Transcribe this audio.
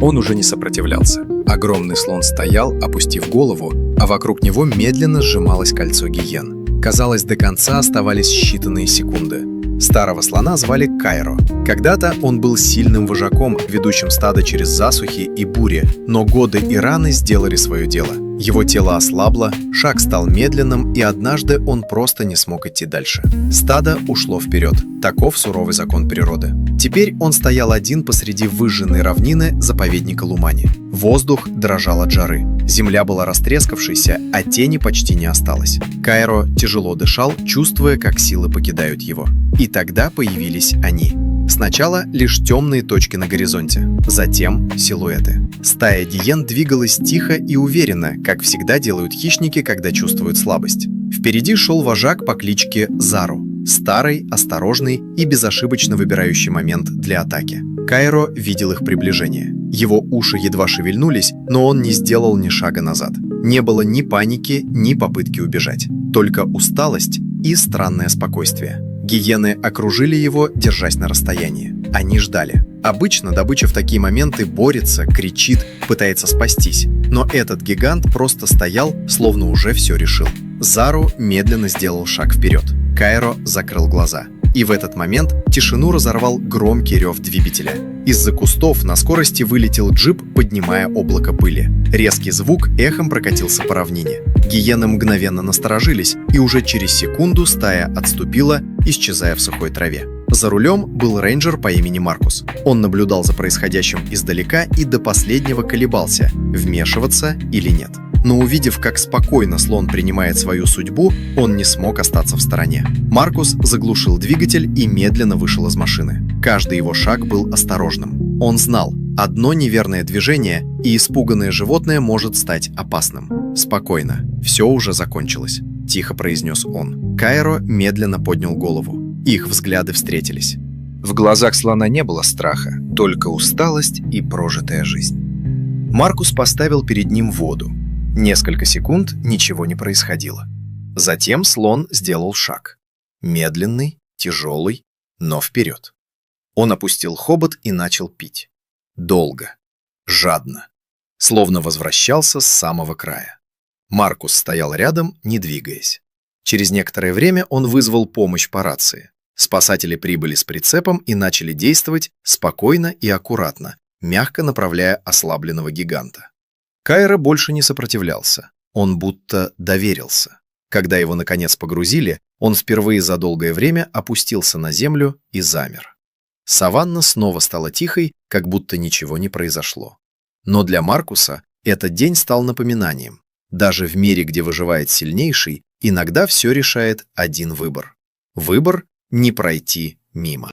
Он уже не сопротивлялся. Огромный слон стоял, опустив голову, а вокруг него медленно сжималось кольцо гиен. Казалось, до конца оставались считанные секунды. Старого слона звали Кайро. Когда-то он был сильным вожаком, ведущим стадо через засухи и бури, но годы и раны сделали свое дело. Его тело ослабло, шаг стал медленным, и однажды он просто не смог идти дальше. Стадо ушло вперед. Таков суровый закон природы. Теперь он стоял один посреди выжженной равнины заповедника Лумани. Воздух дрожал от жары. Земля была растрескавшейся, а тени почти не осталось. Кайро тяжело дышал, чувствуя, как силы покидают его. И тогда появились они. Сначала лишь темные точки на горизонте, затем силуэты. Стая гиен двигалась тихо и уверенно, как всегда делают хищники, когда чувствуют слабость. Впереди шел вожак по кличке Зару, старый, осторожный и безошибочно выбирающий момент для атаки. Кайро видел их приближение. Его уши едва шевельнулись, но он не сделал ни шага назад. Не было ни паники, ни попытки убежать. Только усталость и странное спокойствие. Гиены окружили его, держась на расстоянии. Они ждали. Обычно добыча в такие моменты борется, кричит, пытается спастись. Но этот гигант просто стоял, словно уже все решил. Зару медленно сделал шаг вперед. Кайро закрыл глаза. И в этот момент тишину разорвал громкий рев двигателя. Из-за кустов на скорости вылетел джип, поднимая облако пыли. Резкий звук эхом прокатился по равнине. Гиены мгновенно насторожились, и уже через секунду стая отступила, исчезая в сухой траве. За рулем был рейнджер по имени Маркус. Он наблюдал за происходящим издалека и до последнего колебался, вмешиваться или нет. Но увидев, как спокойно слон принимает свою судьбу, он не смог остаться в стороне. Маркус заглушил двигатель и медленно вышел из машины. Каждый его шаг был осторожным. Он знал, одно неверное движение, и испуганное животное может стать опасным. «Спокойно, все уже закончилось», – тихо произнес он. Кайро медленно поднял голову. Их взгляды встретились. В глазах слона не было страха, только усталость и прожитая жизнь. Маркус поставил перед ним воду. Несколько секунд ничего не происходило. Затем слон сделал шаг. Медленный, тяжелый, но вперед. Он опустил хобот и начал пить. Долго, жадно, словно возвращался с самого края. Маркус стоял рядом, не двигаясь. Через некоторое время он вызвал помощь по рации. Спасатели прибыли с прицепом и начали действовать спокойно и аккуратно, мягко направляя ослабленного гиганта. Кайро больше не сопротивлялся. Он будто доверился. Когда его наконец погрузили, он впервые за долгое время опустился на землю и замер. Саванна снова стала тихой, как будто ничего не произошло. Но для Маркуса этот день стал напоминанием. Даже в мире, где выживает сильнейший, иногда все решает один выбор. Выбор не пройти мимо.